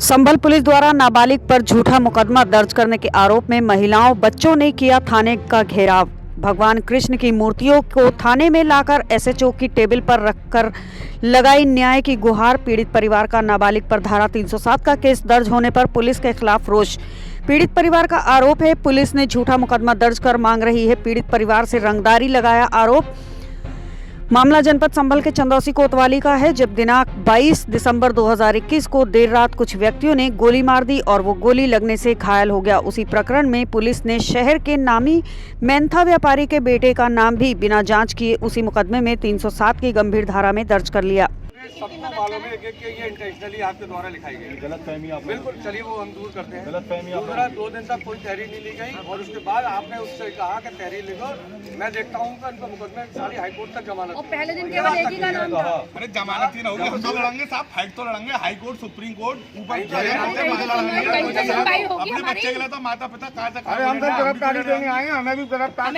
संभल police द्वारा नाबालिग पर झूठा मुकदमा दर्ज करने के आरोप में महिलाओं बच्चों ने किया थाने का घेराव। भगवान कृष्ण की मूर्तियों को थाने में लाकर एसएचओ की टेबल पर रखकर लगाई न्याय की गुहार। पीड़ित परिवार का नाबालिग पर धारा 307 का केस दर्ज होने पर पुलिस के खिलाफ रोष। पीड़ित परिवार का आरोप है पुलिस ने झूठा मुकदमा दर्ज कर मांग रही है पीड़ित परिवार से रंगदारी लगाया आरोप। मामला जनपद संभल के चंदौसी कोतवाली का है, जब दिनांक 22 दिसंबर 2021 को देर रात कुछ व्यक्तियों ने गोली मार दी और वो गोली लगने से घायल हो गया। उसी प्रकरण में पुलिस ने शहर के नामी मेंथा व्यापारी के बेटे का नाम भी बिना जांच किए उसी मुकदमे में 307 की गंभीर धारा में दर्ज कर लिया। सबको मालूम है कि ये इंटेंशनली आपके द्वारा लिखाई गई गलतफहमी आप बिल्कुल। चलिए वो हम दूर करते हैं। गलतफहमी आप दूसरा 2 दिन तक कोई तहरीर नहीं ली गई और उसके बाद आपने उससे कहा कि तहरीर लिखो। मैं देखता हूँ कि उनका मुकदमे सारी हाईकोर्ट तक जमानत और पहले दिन केवल एक ही का नाम था। अरे जमानत ही ना होगी, हम तो लड़ेंगे साहब, फाइट तो लड़ेंगे, हाई कोर्ट सुप्रीम कोर्ट ऊपर अपने बच्चे के लिए तो माता पिता कहाँ तक। अरे हम तो गिरफ्तारी देने आए हैं, हमें भी गिरफ्तार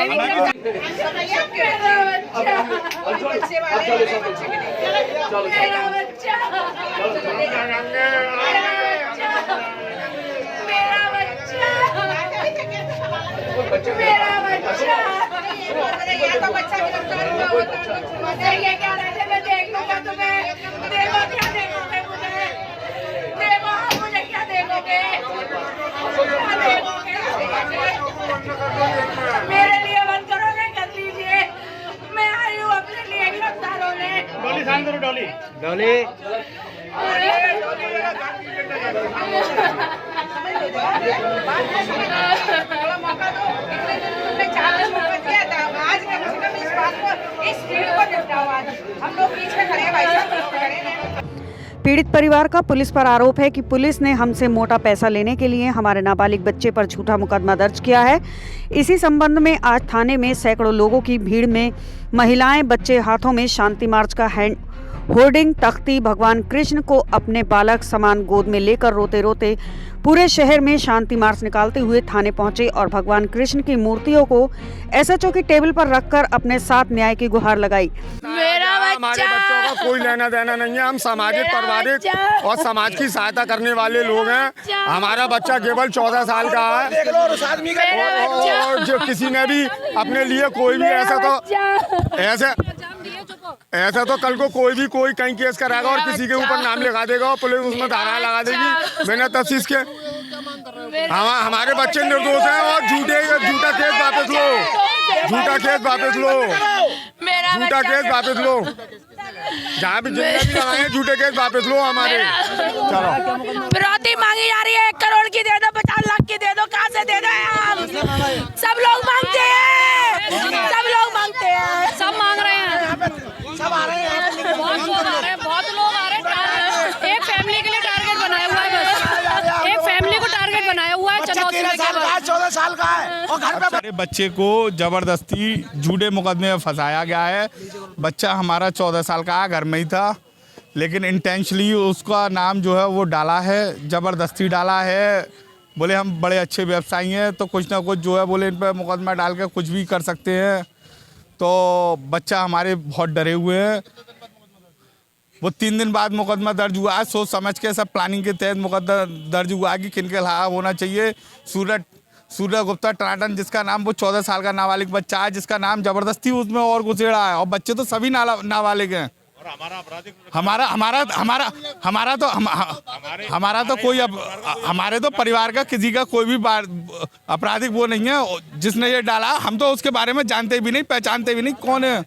मेरे लिए बंद करोगे, कर लीजिए। मैं आई हूँ अपने लिए गिरफ्तार होने। डॉली साइन करो, डॉली डॉली मौका दो। तुमने 4 मौका दिया था, आज मैं कम से कम इस बात को, इस भीड़ को निपटाओ। आज हम लोग बीच में खड़े हैं भाई साहब, खड़े हैं। पीड़ित परिवार का पुलिस पर आरोप है कि पुलिस ने हमसे मोटा पैसा लेने के लिए हमारे नाबालिग बच्चे पर झूठा मुकदमा दर्ज किया है। इसी संबंध में आज थाने में सैकड़ों लोगों की भीड़ में महिलाएं बच्चे हाथों में शांति मार्च का होर्डिंग तख्ती भगवान कृष्ण को अपने बालक समान गोद में लेकर रोते रोते पूरे शहर में शांति मार्च निकालते हुए थाने पहुंचे और भगवान कृष्ण की मूर्तियों को एसएचओ की टेबल पर रखकर अपने साथ न्याय की गुहार लगाई। हमारे बच्चों का कोई लेना देना नहीं है, हम सामाजिक पारिवारिक और समाज की सहायता करने वाले लोग हैं। हमारा बच्चा केवल 14 साल का है और जो किसी ने भी अपने लिए कोई भी ऐसा तो कल को कोई भी कोई कहीं केस कराएगा और किसी के ऊपर नाम लिखा देगा और पुलिस उसमें धारा लगा देगी बिना तफ्तीश के। हमारे बच्चे निर्दोष हैं और झूठा केस वापस लो, झूठा केस वापस लो, झूठा केस वापस लो। जहाँ भी जितने भी लगाए झूठे केस वापस लो हमारे। चलो फिरौती मांगी जा रही है, 1 करोड़ की दे दो, 50 लाख की दे दो, कहाँ से दे दो? हम सब लोग मांगते हैं, सब लोग मांगते हैं, सब मांग रहे हैं, सब आ रहे हैं, बहुत लोग आ रहे हैं, बहुत लोग आ रहे हैं। एक फैमिली के लिए टारगेट बनाया हुआ है, बस एक फैमिली को टारगेट बनाया हुआ है। 14 साल का है और घर पे बच्चे को जबरदस्ती झूठे मुकदमे में फंसाया गया है। बच्चा हमारा 14 साल का घर में ही था, लेकिन इंटेंशनली उसका नाम जो है वो डाला है, जबरदस्ती डाला है। बोले हम बड़े अच्छे व्यवसायी हैं तो कुछ ना कुछ जो है बोले इन पर मुकदमा डाल के कुछ भी कर सकते हैं। तो बच्चा हमारे बहुत डरे हुए हैं। वो 3 दिन बाद मुकदमा दर्ज हुआ है, सोच समझ के सब प्लानिंग के तहत मुकदमा दर्ज हुआ है कि किन के खिलाफ होना चाहिए। सूर्य गुप्ता टनाटन, जिसका नाम वो 14 साल का नाबालिग बच्चा है, जिसका नाम जबरदस्ती उसमें और घुसेड़ा है। और बच्चे तो सभी नाबालिग हैं। हमारा तो कोई हमारे तो परिवार का किसी का कोई भी आपराधिक वो नहीं है जिसने ये डाला। हम तो उसके बारे में जानते भी नहीं, पहचानते भी नहीं कौन है।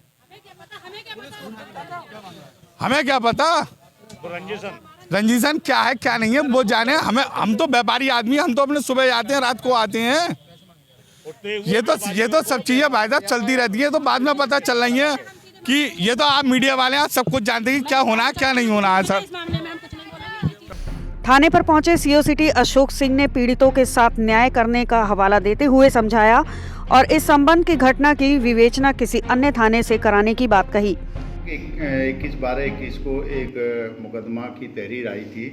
हमें क्या पता रंजीशन क्या है क्या नहीं है, वो जाने। हम तो व्यापारी आदमी, हम तो अपने सुबह जाते हैं रात को आते हैं। ये तो सब चीजें भाई साहब चलती रहती है, तो बाद में पता चल रही है कि ये तो आप मीडिया वाले आप सब कुछ जानते हैं कि क्या होना है क्या नहीं होना है। सर थाने पर पहुंचे सीओ सिटी अशोक सिंह ने पीड़ितों के साथ न्याय करने का हवाला देते हुए समझाया और इस संबंध की घटना की विवेचना किसी अन्य थाने से कराने की बात कही। 21/12/21 को एक मुकदमा की तहरीर आई थी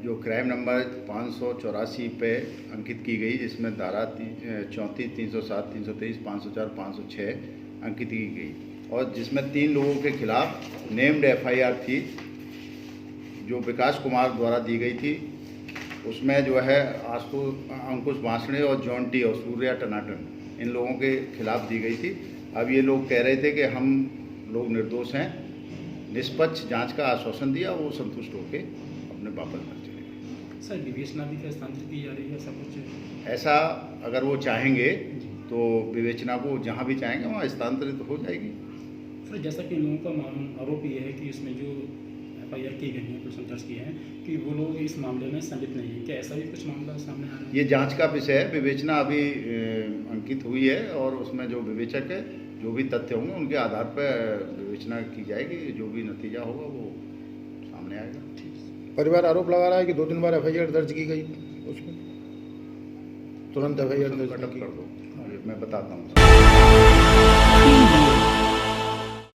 जो क्राइम नंबर 584 पे अंकित की गई, जिसमें धारा 34, 307, 323, 504, 506 अंकित की गई और जिसमें 3 लोगों के खिलाफ नेम्ड FIR थी। जो विकास कुमार द्वारा दी गई थी उसमें जो है अंकुश बांसड़े और जॉन टी और सूर्या टनाटन इन लोगों के खिलाफ दी गई थी। अब ये लोग कह रहे थे कि हम लोग निर्दोष हैं, निष्पक्ष जांच का आश्वासन दिया, वो संतुष्ट होकर अपने वापस घर चले गए। सर विवेचना भी हस्तांतरित की जा रही है, सब कुछ ऐसा अगर वो चाहेंगे तो विवेचना को जहाँ भी चाहेंगे वहाँ हस्तांतरित हो जाएगी। सर जैसा कि लोगों का आरोप ये है कि इसमें जो FIR की गई है, प्रश्न दर्ज किए हैं कि वो लोग इस मामले में संलिप्त नहीं है, क्या ऐसा भी कुछ मामला सामने आ रहा है? ये जांच का विषय है, विवेचना अभी अंकित हुई है और उसमें जो विवेचक है जो भी तथ्य होंगे उनके आधार पर विवेचना की जाएगी, जो भी नतीजा होगा वो सामने आएगा। परिवार आरोप लगा रहा है कि 2-3 बार FIR दर्ज की गई, उसमें तुरंत FIR दर्ज कर दो, मैं बताता हूँ।